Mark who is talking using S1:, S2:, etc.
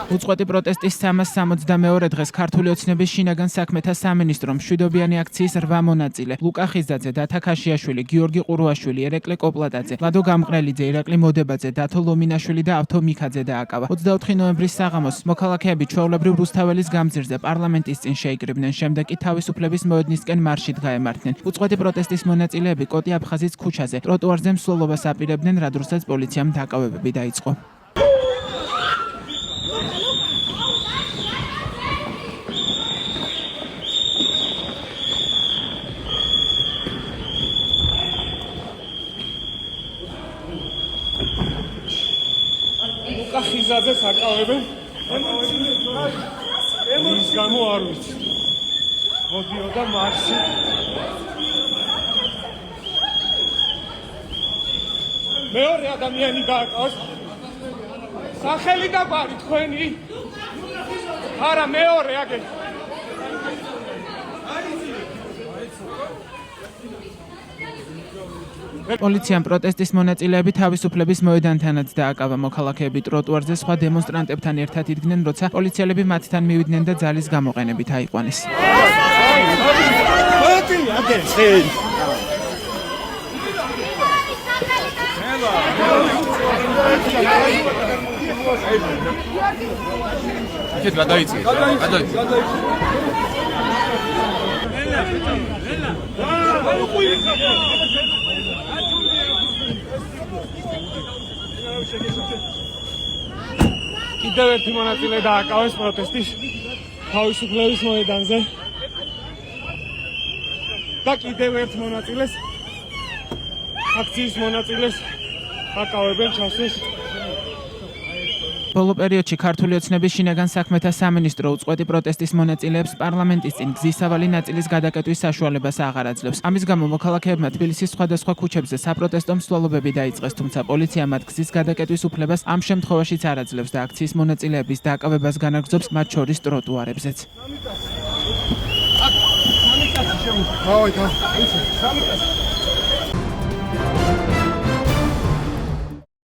S1: უწყვეტი პროტესტის 362 დღეს ქართული ოცნების შინაგან საქმეთა სამინისტრომ მშვიდობიანი აქციის 8 მონაწილე ლუკა ხიზაძე, დათა ქაშიაშვილი, გიორგი ყურუაშვილი, ერეკლე კოპლატაძე, ლადო გამყრელიძე, ირაკლი მოდებაძე, დათო ლომინაშვილი და ავთო მიქაძე დააკავა. 24 ნოემბრის საღამოს მოქალაქეები ჩვეულებრივ რუსთაველის გამზირზე პარლამენტის წინ შეიკრიბნენ, შემდეგ კი თავისუფლების მოედნისკენ მარშით გაემართნენ. უწყვეტი პროტესტის მონაწილეები კოტი აფხაზის ქუჩაზე ტროტუარზე მსვლელობას აპირებდნენ, რა დროსაც პოლიციამ დაკავებები დაიწყო.
S2: ლუკა ხიზაძეს აკავებენ. ის გამო არ ვიცი. მოდიოდა მარში. მეორე ადამიანი გააკავს. სახელი და გვარი თქვენი. არა მეორე აგე.
S1: პოლიციამ პროტესტის მონაწილეები თავისუფლების მოედანთანაც დააკავა. მოქალაქეები ტროტუარზე სხვა დემონსტრანტებთან ერთად იდგნენ, როცა პოლიციელები მათთან მივიდნენ და ძალის გამოყენებით აიყვანეს.
S2: კიდევ ერთი მონაწილე დააკავეს პროტესტის თავისუფლების მოედანზე და კიდევ ერთ მონაწილეს აქციის მონაწილეს აკავებენ ჩასვეს.
S1: ბოლო პერიოდში ქართული ოცნების შინაგან საქმეთა სამინისტრო უწყვეტი პროტესტის მონაწილეებს პარლამენტის წინ გზისავალი ნაწილის გადაკეტვის საშუალებას აღარ აძლევს. ამის გამო მოქალაქეებმა თბილისის სხვადასხვა ქუჩებზე საპროტესტო მსვლელობები დაიწყეს, თუმცა პოლიცია მათ გზის გადაკეტვის უფლებას ამ შემთხვევაშიც არ აძლევს და აქციის მონაწილეების დაკავებას განაგრძობს, მათ შორის ტროტუარებზეც.
S2: სამი კაცი